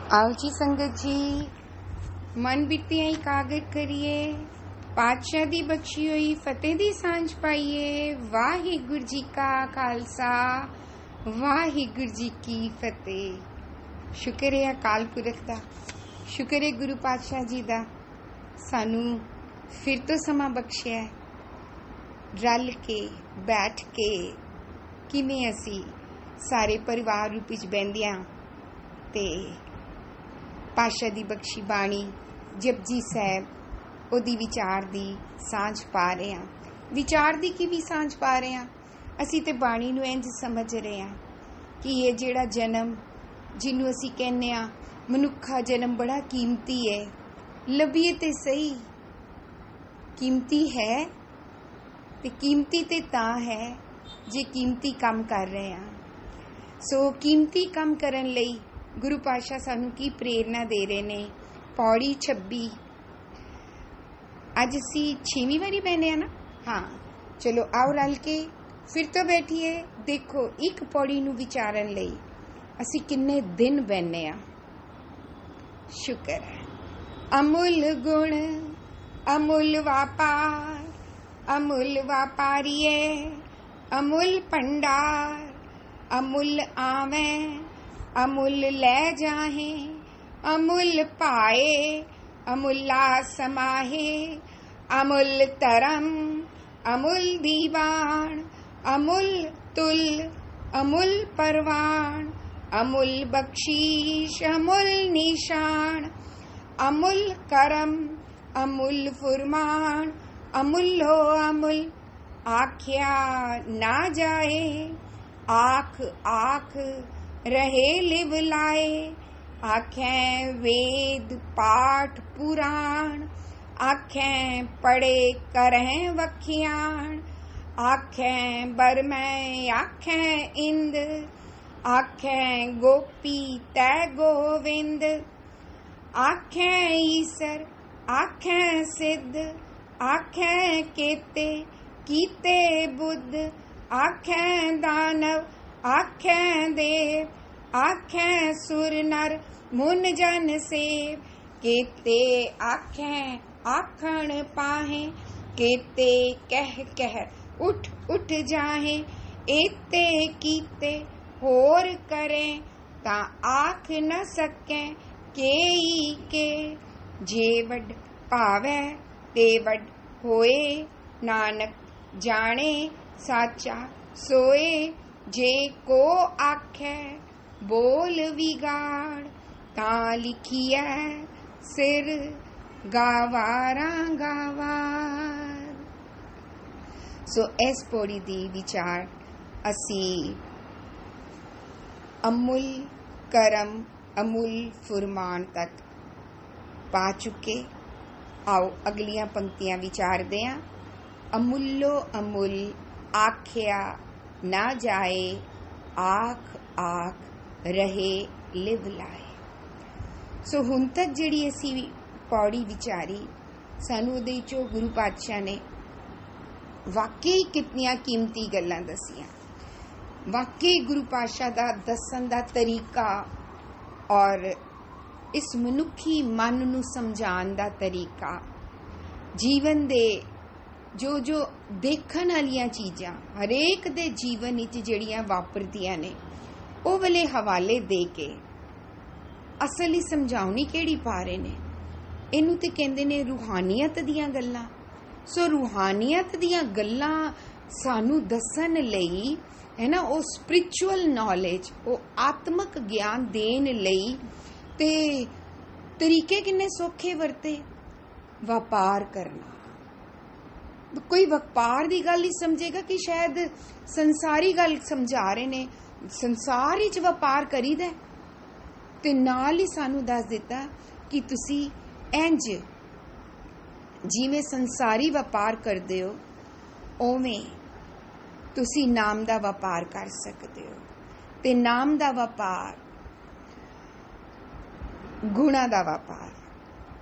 आओ जी संगत जी, मन बीतियां कागज करिए, पातशाह दी बख्शी हुई फतेह दी सांझ पाइए। वाहिगुरु जी का खालसा, वाहिगुरु जी की फतेह। शुक्र है अकाल पुरख दा, शुक्र है गुरु पातशाह जी दा, सानू फिर तो समा बख्शिया रल के बैठ के किवें असी सारे परिवार रूप विच बहिंदियां ते पातशाह दी बख्शी बाणी जपजी साहब ओदी विचार दी सांझ पा रहे हैं। विचार दी की भी सांझ पा रहे हैं, असी ते बाणी नूं इंज समझ रहे हैं कि ये जिहड़ा जन्म जिन्नू असी कहने आ मनुखा जन्म बड़ा कीमती है। लभीए ते सही, कीमती है ते कीमती ते तां है जे कीमती काम कर रहे हैं। सो कीमती काम करन लई गुरु पातशाह सानू की प्रेरणा दे रहे ने। पौड़ी 26 अज असी 6वीं वारी बहने ना। हाँ चलो आओ रल के फिर तो बैठिए। देखो एक पौड़ी नू विचारन लई असी किन्ने दिन बहने आ। शुक्र है अमुल गुण अमुल व्यापार, अमुल व्यापारीए अमुल भंडार, अमुल आवे अमुल ले जाहे, अमुल पाए अमुला समाहे, अमुल तरम अमुल दीवान, अमुल तुल अमुल परवान, अमुल बख्शीश अमुल निशान, अमुल करम अमुल फुरमान, अमुलो अमुल आख्या ना जाए। आख आख रहे लिव लाए, आखें वेद पाठ पुराण, आखें पढ़े करें वखियाण, आखें बरमै आखें इंद, आखें गोपी तै गोविंद, आखें ईसर आखें सिद्ध, आखें केते कीते बुद्ध, आखें दानव आखें देव, आखें सुर नर मुन जन सेव, केते आखें आखण पाहे, केते कह कह उठ उठ जाहे, एते कीते होर करें ता आख न सकें केई के, जे वड पावै ते वड होए, नानक जाने साचा सोए, जे को आखे बोल विगाड़, तां लिखिए सिर गावारा गावार। सो इस पौड़ी दी विचार असी अमुल करम अमुल फुरमान तक पा चुके। आओ अगलियां पंक्तियां विचारदे हां। अमुलो अमुल आख्या ना जाए, आख आख रहे लिव लाए। सो हुण तक जिहड़ी असी पौड़ी विचारी, सानू उहदे विचों गुरु पातशाह ने वाकई कितनियां कीमती गल्लां दसियां। वाकई गुरु पातशाह दा दसन दा तरीका और इस मनुखी मन नू समझाण दा तरीका, जीवन दे जो जो देखण वालियां चीज़ां हरेक दे जीवन विच जिहड़ियां वापरदियां ने, ਉਹ वाले हवाले दे के असल ही समझाउणी केड़ी पा रहे ने। इनू ते कहंदे ने रूहानियत दियां गल्लां। सो रूहानियत दियां गल्लां सानू दसन लई है ना, वो स्पिरिचुअल नॉलेज, वो आत्मक ज्ञान देन लई ते तरीके किन्ने सौखे वरते। व्यापार करना, कोई व्यापार की गल ही समझेगा कि शायद संसारी गल समझा रहे ने, संसार विच व्यापार करीदा ते नाल ही सानू दस दिता कि तुसी इंज जिवें संसारी व्यापार करदे हो उवें तुसी नाम दा व्यापार कर सकदे हो। ते नाम दा व्यापार गुणा दा व्यापार,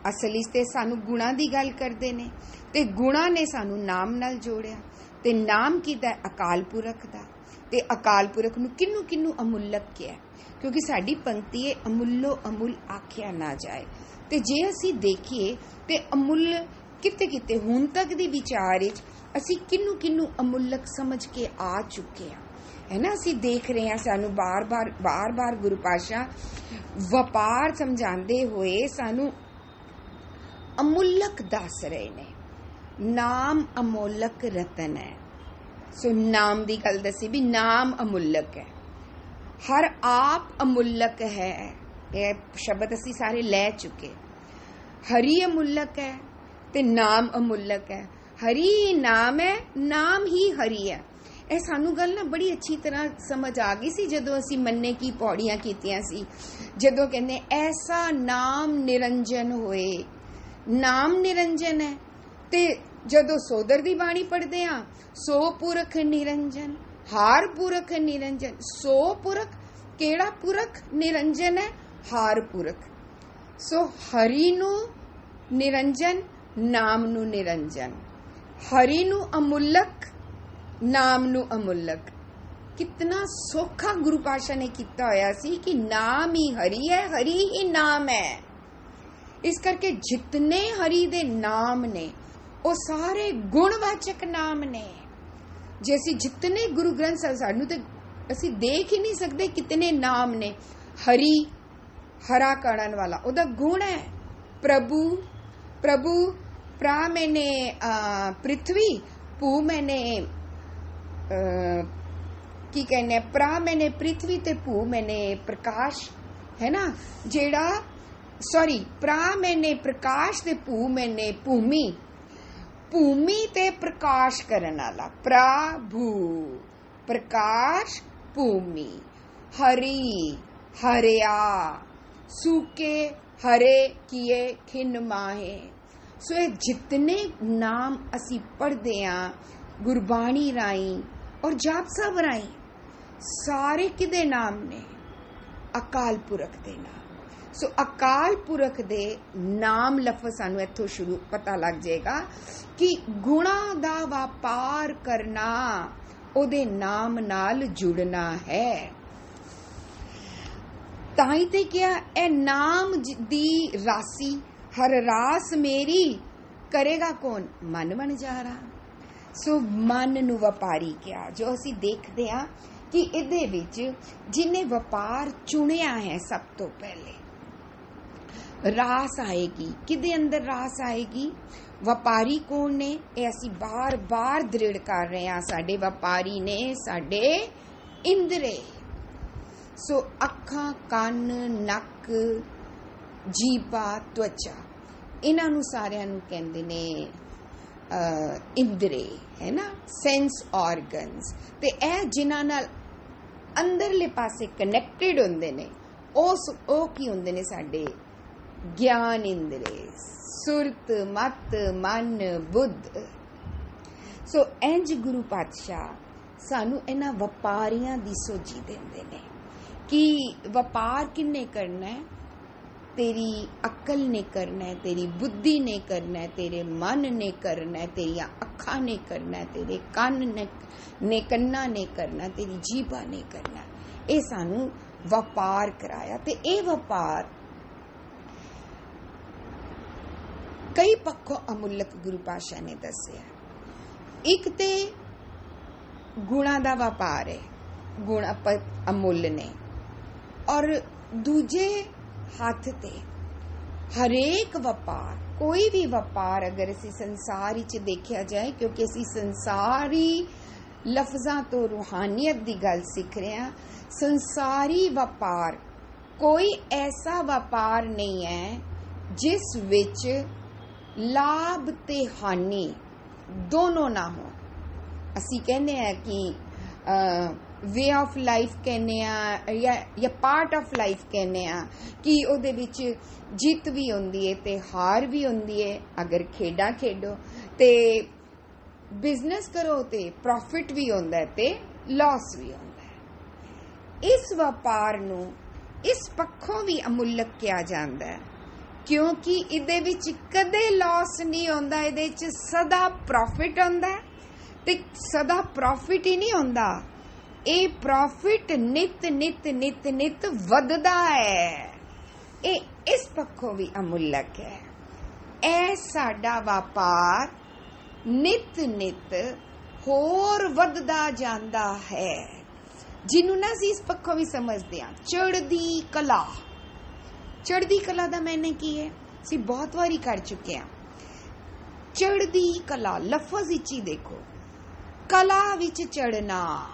असल इस ते सानू गुणा दी गल करदे ने ते गुणा ने सानू नाम नाल जोड़िया ਤੇ ਨਾਮ ਕਿਹਦਾ? ਅਕਾਲ ਪੁਰਖ ਦਾ। ਤੇ ਅਕਾਲ ਪੁਰਖ ਨੂੰ ਕਿਹਨੂੰ ਕਿਹਨੂੰ ਅਮੁੱਲਕ ਕਿਹਾ? ਕਿਉਂਕਿ ਸਾਡੀ ਪੰਕਤੀ ਹੈ ਅਮੁੱਲੋ ਅਮੁੱਲ ਆਖਿਆ ਨਾ ਜਾਏ। ਤੇ ਜੇ ਅਸੀਂ ਦੇਖੀਏ ਤੇ ਅਮੁੱਲ ਕਿਤੇ ਕਿਤੇ ਹੁਣ ਤੱਕ ਦੀ ਵਿਚਾਰ ਵਿੱਚ ਅਸੀਂ ਕਿਹਨੂੰ ਕਿਹਨੂੰ ਅਮੁੱਲਕ ਸਮਝ ਕੇ ਆ ਚੁੱਕੇ ਹਾਂ, ਹੈ ਨਾ। ਅਸੀਂ ਦੇਖ ਰਹੇ ਹਾਂ, ਸਾਨੂੰ ਬਾਰ-ਬਾਰ ਗੁਰੂ ਪਾਤਸ਼ਾਹ ਵਪਾਰ ਸਮਝਾਉਂਦੇ ਹੋਏ ਸਾਨੂੰ ਅਮੁੱਲਕ ਦੱਸ ਰਹੇ ਨੇ। ਨਾਮ ਅਮੋਲਕ ਰਤਨ ਹੈ। ਸੋ ਨਾਮ ਦੀ ਗੱਲ ਦੱਸੀ ਵੀ ਨਾਮ ਅਮੁੱਲਕ ਹੈ, ਹਰ ਆਪ ਅਮੁੱਲਕ ਹੈ। ਇਹ ਸ਼ਬਦ ਅਸੀਂ ਸਾਰੇ ਲੈ ਚੁੱਕੇ। ਹਰੀ ਅਮੁੱਲਕ ਹੈ ਤੇ ਨਾਮ ਅਮੁੱਲਕ ਹੈ। ਹਰੀ ਨਾਮ ਹੈ, ਨਾਮ ਹੀ ਹਰੀ ਹੈ। ਇਹ ਸਾਨੂੰ ਗੱਲ ਨਾ ਬੜੀ ਅੱਛੀ ਤਰ੍ਹਾਂ ਸਮਝ ਆ ਗਈ ਸੀ ਜਦੋਂ ਅਸੀਂ ਮੰਨੇ ਕੀ ਪੌੜੀਆਂ ਕੀਤੀਆਂ ਸੀ, ਜਦੋਂ ਕਹਿੰਦੇ ਐਸਾ ਨਾਮ ਨਿਰੰਜਨ ਹੋਏ। ਨਾਮ ਨਿਰੰਜਨ ਹੈ ਤੇ ਜਦੋਂ ਸੋਦਰ ਦੀ ਬਾਣੀ ਪੜ੍ਹਦੇ ਹਾਂ, ਸੋ ਪੁਰਖ ਨਿਰੰਜਨ, ਹਾਰ ਪੁਰਖ ਨਿਰੰਜਨ। ਸੋ ਪੁਰਖ, ਕਿਹੜਾ ਪੁਰਖ? ਨਿਰੰਜਨ ਹੈ, ਹਾਰ ਪੁਰਖ। ਸੋ ਹਰੀ ਨੂੰ ਨਿਰੰਜਨ, ਨਾਮ ਨੂੰ ਨਿਰੰਜਨ। ਹਰੀ ਨੂੰ ਅਮੁੱਲਕ, ਨਾਮ ਨੂੰ ਅਮੁੱਲਕ। ਕਿਤਨਾ ਸੌਖਾ ਗੁਰੂ ਪਾਤਸ਼ਾਹ ਨੇ ਕੀਤਾ ਹੋਇਆ ਸੀ ਕਿ ਨਾਮ ਹੀ ਹਰੀ ਹੈ, ਹਰੀ ਹੀ ਨਾਮ ਹੈ। ਇਸ ਕਰਕੇ ਜਿਤਨੇ ਹਰੀ ਦੇ ਨਾਮ ਨੇ ਉਹ ਸਾਰੇ ਗੁਣਵਾਚਕ ਨਾਮ ਨੇ। ਜੇ ਅਸੀਂ ਜਿਤਨੇ ਗੁਰੂ ਗ੍ਰੰਥ ਸਾਹਿਬ, ਸਾਨੂੰ ਤੇ ਅਸੀਂ ਦੇਖ ਹੀ ਨਹੀਂ ਸਕਦੇ ਕਿਤਨੇ ਨਾਮ ਨੇ। ਹਰੀ, ਹਰਾ ਕਰਨ ਵਾਲਾ, ਉਹਦਾ ਗੁਣ ਹੈ। ਪ੍ਰਭੂ, ਪ੍ਰਭੂ ਪ੍ਰਾ ਮੈਨੇ ਪ੍ਰਿਥਵੀ, ਭੂ ਮੈਨੇ ਕੀ ਕਹਿੰਦੇ, ਪ੍ਰਾ ਮੈਨੇ ਪ੍ਰਿਥਵੀ ਤੇ ਭੂ ਮੈਨੇ ਪ੍ਰਕਾਸ਼, ਹੈ ਨਾ। ਜਿਹੜਾ ਸੌਰੀ, ਪ੍ਰਾ ਮੈਨੇ ਪ੍ਰਕਾਸ਼ ਤੇ ਭੂ ਮੈਨੇ ਭੂਮੀ। ਭੂਮੀ ਤੇ ਪ੍ਰਕਾਸ਼ ਕਰਨ ਵਾਲਾ, ਪ੍ਰਭੂ ਪ੍ਰਕਾਸ਼ ਭੂਮੀ। ਹਰੀ, ਹਰਿਆ, ਸੂਕੇ ਹਰੇ ਕੀਏ ਖਿੰਨ ਮਾਹੇ। ਸੋ ਇਹ ਜਿਤਨੇ ਨਾਮ ਅਸੀਂ ਪੜ੍ਹਦੇ ਹਾਂ ਗੁਰਬਾਣੀ ਰਾਹੀਂ ਔਰ ਜਾਪ ਸਾਹਿਬ ਰਾਹੀਂ, ਸਾਰੇ ਕਿਹਦੇ ਨਾਮ ਨੇ? ਅਕਾਲ ਪੁਰਖ ਦੇ ਨਾਮ। ਸੋ ਅਕਾਲ ਪੁਰਖ ਦੇ ਨਾਮ ਲਫ਼ਜ਼ ਸਾਨੂੰ ਇੱਥੋਂ ਸ਼ੁਰੂ ਪਤਾ ਲੱਗ ਜਾਏਗਾ ਕਿ ਗੁਣਾਂ ਦਾ ਵਪਾਰ ਕਰਨਾ, ਉਹਦੇ ਨਾਮ ਨਾਲ ਜੁੜਨਾ ਹੈ। ਤਾਂ ਹੀ ਤੇ ਕਿਹਾ ਇਹ ਨਾਮ ਦੀ ਰਾਸੀ, ਹਰ ਰਾਸ ਮੇਰੀ ਕਰੇਗਾ ਕੌਣ? ਮਨ ਵਣਜਾਰਾ। ਸੋ ਮਨ ਨੂੰ ਵਪਾਰੀ ਕਿਹਾ। ਜੋ ਅਸੀਂ ਦੇਖਦੇ ਹਾਂ ਕਿ ਇਹਦੇ ਵਿੱਚ ਜਿਹਨੇ ਵਪਾਰ ਚੁਣਿਆ ਹੈ, ਸਭ ਤੋਂ ਪਹਿਲੇ ਰਾਸ ਆਏਗੀ। ਕਿਹਦੇ ਅੰਦਰ ਰਾਸ ਆਏਗੀ? ਵਪਾਰੀ ਕੌਣ ਨੇ? ਇਹ ਅਸੀਂ ਬਾਰ-ਬਾਰ ਦ੍ਰਿੜ ਕਰ ਰਹੇ ਹਾਂ। ਸਾਡੇ ਵਪਾਰੀ ਨੇ ਸਾਡੇ ਇੰਦਰੇ। ਸੋ ਅੱਖਾਂ, ਕੰਨ, ਨੱਕ, ਜੀਭਾ, ਤਵਚਾ, ਇਹਨਾਂ ਨੂੰ ਸਾਰਿਆਂ ਨੂੰ ਕਹਿੰਦੇ ਨੇ ਇੰਦਰੇ, ਹੈ ਨਾ, ਸੈਂਸ ਆਰਗਨਸ। ਤੇ ਇਹ ਜਿਨ੍ਹਾਂ ਨਾਲ ਅੰਦਰਲੇ ਪਾਸੇ ਕਨੈਕਟਡ ਹੁੰਦੇ ਨੇ, ਉਹ ਕੀ ਹੁੰਦੇ ਨੇ? ਸਾਡੇ ਗਿਆਨ ਇੰਦਰੇ, ਸੁਰਤ, ਮਤ, ਮਨ, ਬੁੱਧ। ਸੋ ਇੰਜ ਗੁਰੂ ਪਾਤਸ਼ਾਹ ਸਾਨੂੰ ਇਹਨਾਂ ਵਪਾਰੀਆਂ ਦੀ ਸੋਝੀ ਦਿੰਦੇ ਨੇ ਕਿ ਵਪਾਰ ਕਿੰਨੇ ਕਰਨਾ ਹੈ? ਤੇਰੀ ਅਕਲ ਨੇ ਕਰਨਾ ਹੈ, ਤੇਰੀ ਬੁੱਧੀ ਨੇ ਕਰਨਾ ਹੈ, ਤੇਰੇ ਮਨ ਨੇ ਕਰਨਾ ਹੈ, ਤੇਰੀਆਂ ਅੱਖਾਂ ਨੇ ਕਰਨਾ ਹੈ, ਤੇਰੇ ਕੰਨ ਨੇ ਕੰਨਾਂ ਨੇ ਕਰਨਾ, ਤੇਰੀ ਜੀਭਾ ਨੇ ਕਰਨਾ। ਇਹ ਸਾਨੂੰ ਵਪਾਰ ਕਰਾਇਆ। ਤੇ ਇਹ ਵਪਾਰ ਕਈ ਪੱਖੋਂ ਅਮੁੱਲਕ ਗੁਰੂ ਪਾਤਸ਼ਾਹ ਨੇ ਦੱਸਿਆ। ਇੱਕ ਤੇ ਗੁਣਾਂ ਦਾ ਵਪਾਰ ਹੈ, ਗੁਣ ਅਮੁੱਲ ਨੇ। ਔਰ ਦੂਜੇ ਹੱਥ ਤੇ ਹਰੇਕ ਵਪਾਰ, ਕੋਈ ਵੀ ਵਪਾਰ ਅਗਰ ਅਸੀਂ ਸੰਸਾਰ ਵਿੱਚ ਦੇਖਿਆ ਜਾਏ, ਕਿਉਂਕਿ ਅਸੀਂ ਸੰਸਾਰੀ ਲਫ਼ਜ਼ਾਂ ਤੋਂ ਰੂਹਾਨੀਅਤ ਦੀ ਗੱਲ ਸਿੱਖ ਰਹੇ ਹਾਂ। ਸੰਸਾਰੀ ਵਪਾਰ, ਕੋਈ ਐਸਾ ਵਪਾਰ ਨਹੀਂ ਹੈ ਜਿਸ ਵਿੱਚ ਲਾਭ ਤੇ ਹਾਨੀ ਦੋਨੋਂ ਨਾ ਹੋ। ਅਸੀਂ ਕਹਿੰਦੇ ਹਾਂ ਕਿ ਵੇ ਆਫ ਲਾਈਫ ਕਹਿੰਦੇ ਆ ਜਾਂ ਪਾਰਟ ਆਫ ਲਾਈਫ ਕਹਿੰਦੇ ਆ ਕਿ ਉਹਦੇ ਵਿੱਚ ਜਿੱਤ ਵੀ ਹੁੰਦੀ ਹੈ ਤੇ ਹਾਰ ਵੀ ਹੁੰਦੀ ਹੈ। ਅਗਰ ਖੇਡਾਂ ਖੇਡੋ ਤੇ ਬਿਜ਼ਨਸ ਕਰੋ ਤੇ ਪ੍ਰੋਫਿਟ ਵੀ ਹੁੰਦਾ ਹੈ ਤੇ ਲਾਸ ਵੀ ਹੁੰਦਾ ਹੈ। ਇਸ ਵਪਾਰ ਨੂੰ ਇਸ ਪੱਖੋਂ ਵੀ ਅਮੁੱਲਕ ਕਿਹਾ ਜਾਂਦਾ ਹੈ ਕਿਉਂਕਿ ਇਹਦੇ ਵਿੱਚ ਕਦੇ ਲਾਸ ਨਹੀਂ ਹੁੰਦਾ, ਇਹਦੇ ਵਿੱਚ ਸਦਾ ਪ੍ਰੋਫਿਟ ਹੁੰਦਾ ਹੈ ਤੇ ਸਦਾ ਪ੍ਰੋਫਿਟ ਹੀ ਨਹੀਂ ਹੁੰਦਾ, ਇਹ ਪ੍ਰੋਫਿਟ ਨਿਤ ਨਿਤ ਨਿਤ ਨਿਤ ਵੱਧਦਾ ਹੈ। ਇਹ ਇਸ ਪੱਖੋਂ ਵੀ ਅਮੁੱਲਕ ਹੈ। ਇਹ ਸਾਡਾ ਵਪਾਰ ਨਿਤ ਨਿਤ ਹੋਰ ਵੱਧਦਾ ਜਾਂਦਾ ਹੈ, ਜਿਹਨੂੰ ਨਾ ਅਸੀਂ ਇਸ ਪੱਖੋਂ ਵੀ ਸਮਝਦੇ ਹਾਂ ਚੜ੍ਹਦੀ ਕਲਾ। ਚੜ੍ਹਦੀ ਕਲਾ ਦਾ ਮੈਨੇ ਕੀ ਹੈ, ਅਸੀਂ ਬਹੁਤ ਵਾਰੀ ਕਰ ਚੁੱਕੇ ਹਾਂ। ਚੜ੍ਹਦੀ ਕਲਾ ਲਫ਼ਜ਼ ਵਿੱਚ ਹੀ ਦੇਖੋ, ਕਲਾ ਵਿੱਚ ਚੜ੍ਹਨਾ।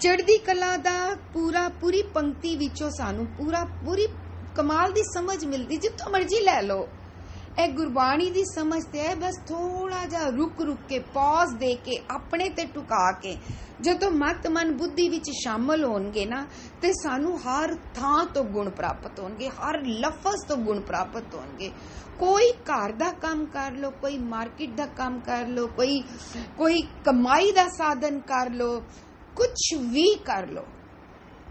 ਚੜ੍ਹਦੀ ਕਲਾ ਦਾ ਪੂਰੀ ਪੰਕਤੀ ਵਿੱਚੋਂ ਸਾਨੂੰ ਪੂਰੀ ਕਮਾਲ ਦੀ ਸਮਝ ਮਿਲਦੀ, ਜਿੱਥੋਂ ਮਰਜ਼ੀ ਲੈ ਲਓ। ਇਹ ਗੁਰਬਾਣੀ ਦੀ ਸਮਝ ਤੇ ਹੈ, ਬਸ ਥੋੜਾ ਜਿਹਾ ਰੁਕ ਕੇ ਪੌਜ਼ ਦੇ ਕੇ ਆਪਣੇ ਤੇ ਟੁਕਾ ਕੇ ਜਦੋਂ ਮਤ ਮਨ ਬੁੱਧੀ ਵਿੱਚ ਸ਼ਾਮਲ ਹੋਣਗੇ ਨਾ, ਤੇ ਸਾਨੂੰ ਹਰ ਥਾਂ ਤੋਂ ਗੁਣ ਪ੍ਰਾਪਤ ਹੋਣਗੇ, ਹਰ ਲਫ਼ਜ਼ ਤੋਂ ਗੁਣ ਪ੍ਰਾਪਤ ਹੋਣਗੇ। ਕੋਈ ਘਰ ਦਾ ਕੰਮ ਕਰ ਲਓ, ਕੋਈ ਮਾਰਕੀਟ ਦਾ ਕੰਮ ਕਰ ਲਓ, ਕੋਈ ਕਮਾਈ ਦਾ ਸਾਧਨ ਕਰ ਲਓ, ਕੁਛ ਵੀ ਕਰ ਲਓ,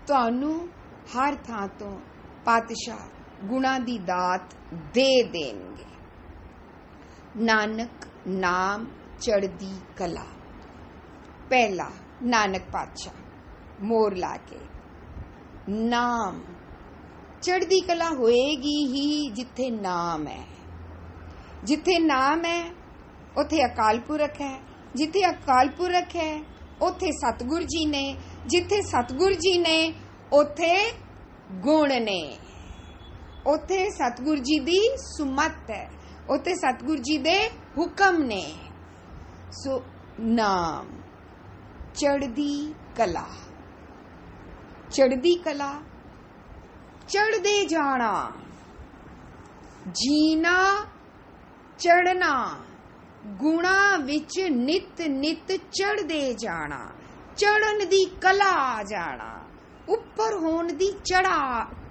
ਤੁਹਾਨੂੰ ਹਰ ਥਾਂ ਤੋਂ ਪਾਤਸ਼ਾਹ ਗੁਣਾਂ ਦੀ ਦਾਤ ਦੇ ਦੇਣਗੇ। ਨਾਨਕ ਨਾਮ ਚੜ੍ਹਦੀ ਕਲਾ। ਪਹਿਲਾ ਨਾਨਕ ਪਾਤਸ਼ਾਹ ਮੋਰ ਲਾ ਕੇ, ਨਾਮ ਚੜ੍ਹਦੀ ਕਲਾ ਹੋਏਗੀ ਹੀ ਜਿੱਥੇ ਨਾਮ ਹੈ। ਜਿੱਥੇ ਨਾਮ ਹੈ ਉੱਥੇ ਅਕਾਲ ਪੁਰਖ ਹੈ, ਜਿੱਥੇ ਅਕਾਲ ਪੁਰਖ ਹੈ ਉੱਥੇ ਸਤਿਗੁਰ ਜੀ ਨੇ, ਜਿੱਥੇ ਸਤਿਗੁਰ ਜੀ ਨੇ ਉੱਥੇ ਗੁਣ ਨੇ, ਉੱਥੇ ਸਤਿਗੁਰ ਜੀ ਦੀ ਸੁਮਤ ਹੈ, ਉੱਥੇ ਸਤਿਗੁਰ ਜੀ ਦੇ ਹੁਕਮ ਨੇ। ਸੋ ਨਾਮ ਚੜ੍ਹਦੀ ਕਲਾ। ਚੜ੍ਹਦੀ ਕਲਾ ਚੜ੍ਹਦੇ ਜਾਣਾ, ਜੀਣਾ ਚੜ੍ਹਨਾ, ਗੁਣਾ ਵਿੱਚ ਨਿਤ ਨਿਤ ਚੜ੍ਹਦੇ ਜਾਣਾ, ਚੜ੍ਹਨ ਦੀ ਕਲਾ ਆ ਜਾਣਾ, ਉੱਪਰ ਹੋਣ ਦੀ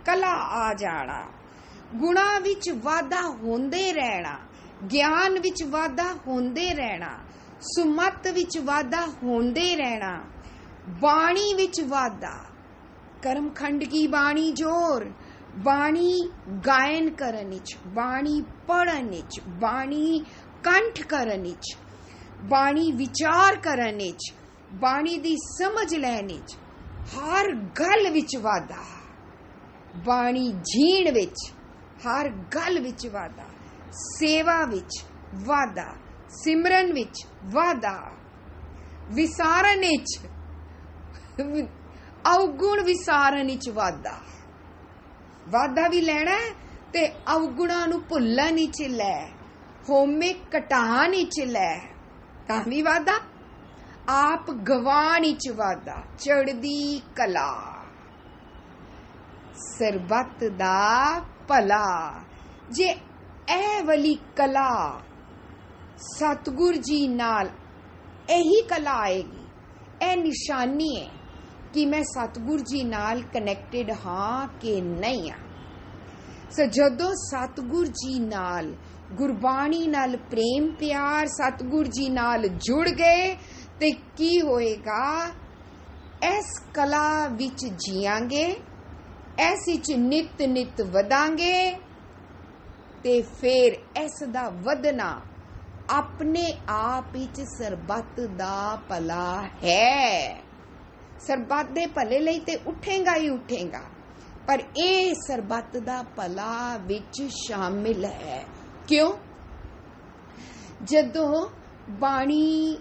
ਕਲਾ ਆ ਜਾਣਾ, ਗੁਣਾ ਵਿੱਚ ਵਾਧਾ ਹੁੰਦੇ ਰਹਿਣਾ, ਗਿਆਨ ਵਿੱਚ ਵਾਧਾ ਹੁੰਦੇ ਰਹਿਣਾ, ਸੁਮਤ ਵਿੱਚ ਵਾਧਾ ਹੁੰਦੇ ਰਹਿਣਾ, ਬਾਣੀ ਵਿੱਚ ਵਾਧਾ। ਕਰਮਖੰਡ ਕੀ ਬਾਣੀ ਜੋਰ, ਬਾਣੀ ਗਾਇਨ ਕਰਨ ਵਿੱਚ, ਬਾਣੀ ਪੜ੍ਹਨ ਵਿੱਚ, ਬਾਣੀ ਕੰਠ ਕਰਨ ਵਿੱਚ, ਬਾਣੀ ਵਿਚਾਰ ਕਰਨ ਵਿੱਚ, ਬਾਣੀ ਦੀ ਸਮਝ ਲੈਣ ਵਿੱਚ, ਹਰ ਗੱਲ ਵਿੱਚ ਵਾਧਾ, ਬਾਣੀ ਜੀਣ ਵਿੱਚ, ਹਰ ਗੱਲ ਵਿੱਚ ਵਾਧਾ, ਸੇਵਾ ਵਿੱਚ ਵਾਧਾ, ਸਿਮਰਨ ਵਿੱਚ ਵਾਧਾ, ਵਿਸਾਰਨ ਵਿੱਚ, ਅਵਗੁਣ ਵਿਸਾਰਨ ਵਿੱਚ ਵਾਧਾ ਵੀ ਲੈਣਾ ਤੇ ਅਵਗੁਣਾਂ ਨੂੰ ਭੁੱਲਣ ਵਿੱਚ ਲੈ, ਹੋਮੇ ਘਟਾਣ ਵਿੱਚ ਲੈ, ਤਾਂ ਵੀ ਵਾਧਾ, ਆਪ ਗਵਾਣ ਵਿੱਚ ਵਾਧਾ। ਚੜ੍ਹਦੀ ਕਲਾ ਸਰਬੱਤ ਦਾ ਭਲਾ। ਜੇ ਇਹ ਵਾਲੀ ਕਲਾ ਸਤਿਗੁਰ ਜੀ ਨਾਲ, ਇਹੀ ਕਲਾ ਆਏਗੀ, ਇਹ ਨਿਸ਼ਾਨੀ ਹੈ ਕਿ ਮੈਂ ਸਤਿਗੁਰ ਜੀ ਨਾਲ ਕਨੈਕਟਡ ਹਾਂ ਕਿ ਨਹੀਂ ਹਾਂ। ਸੋ ਜਦੋਂ ਸਤਿਗੁਰ ਜੀ ਨਾਲ, ਗੁਰਬਾਣੀ ਨਾਲ ਪ੍ਰੇਮ ਪਿਆਰ ਸਤਿਗੁਰ ਜੀ ਨਾਲ ਜੁੜ ਗਏ ਤੇ ਕੀ ਹੋਏਗਾ, ਇਸ ਕਲਾ ਵਿੱਚ ਜੀਵਾਂਗੇ, ਇਸ ਵਿੱਚ ਨਿਤ ਨਿਤ ਵਧਾਂਗੇ, ਤੇ ਫਿਰ ਇਸ ਦਾ ਵਧਣਾ ਆਪਣੇ ਆਪ ਵਿੱਚ ਸਰਬੱਤ ਦਾ ਭਲਾ ਹੈ। ਸਰਬੱਤ ਦੇ ਭਲੇ ਲਈ ਤੇ ਉੱਠੇਗਾ ਹੀ ਉੱਠੇਗਾ, ਪਰ ਇਹ ਸਰਬੱਤ ਦਾ ਭਲਾ ਵਿੱਚ ਸ਼ਾਮਿਲ ਹੈ। ਕਿਉਂ? ਜਦੋਂ ਬਾਣੀ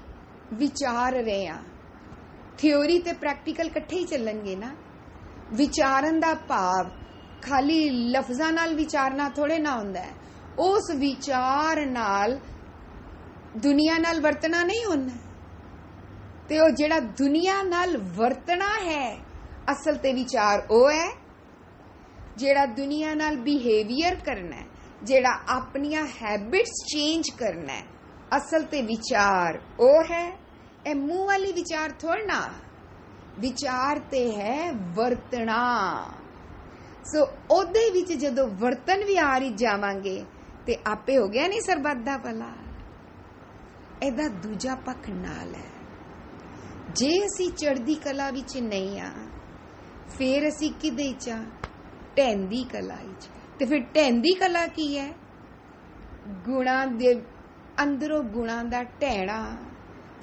ਵਿਚਾਰ ਰਹੇ ਆ, ਥਿਉਰੀ ਤੇ ਪ੍ਰੈਕਟੀਕਲ ਇਕੱਠੇ ਹੀ ਚੱਲਣਗੇ ਨਾ। ਵਿਚਾਰਨ ਦਾ ਭਾਵ ਖਾਲੀ ਲਫ਼ਜ਼ਾਂ ਨਾਲ ਵਿਚਾਰਨਾ ਥੋੜੇ ਨਾ ਹੁੰਦਾ ਹੈ, ਉਸ ਵਿਚਾਰ ਨਾਲ ਦੁਨੀਆ ਨਾਲ ਵਰਤਣਾ ਨਹੀਂ ਹੁੰਦਾ। ਤੇ ਉਹ ਜਿਹੜਾ ਦੁਨੀਆ ਨਾਲ ਵਰਤਣਾ ਹੈ, ਅਸਲ ਤੇ ਵਿਚਾਰ ਉਹ ਹੈ। ਜਿਹੜਾ ਦੁਨੀਆ ਨਾਲ ਬਿਹੇਵੀਅਰ ਕਰਨਾ ਹੈ, ਜਿਹੜਾ ਆਪਣੀਆਂ ਹੈਬਿਟਸ ਚੇਂਜ ਕਰਨਾ ਹੈ, ਅਸਲ ਤੇ ਵਿਚਾਰ ਉਹ ਹੈ। ਇਹ ਮੂੰਹ ਵਾਲੀ ਵਿਚਾਰ ਥੋੜਨਾ, ਵਿਚਾਰ ਤੇ ਹੈ ਵਰਤਣਾ। ਸੋ ਉਹਦੇ ਵਿੱਚ ਜਦੋਂ ਵਰਤਨ ਵਿਹਾਰ ਹੀ ਜਾਵਾਂਗੇ ਤੇ ਆਪੇ ਹੋ ਗਿਆ ਨਹੀਂ ਸਰਬੱਤ ਦਾ ਭਲਾ। ਇਹਦਾ ਦੂਜਾ ਪੱਖ ਨਾਲ ਹੈ, ਜੇ ਅਸੀਂ ਚੜ੍ਹਦੀ ਕਲਾ ਵਿੱਚ ਨਹੀਂ ਆ, ਫਿਰ ਅਸੀਂ ਕਿਹਦੇ ਚ ਆ? ਢਹਿੰਦੀ ਕਲਾ ਵਿੱਚ। ਤੇ ਫਿਰ ਢਹਿੰਦੀ ਕਲਾ ਕੀ ਹੈ? ਗੁਣਾਂ ਦੇ अंदरों गुणां दा ढैणा,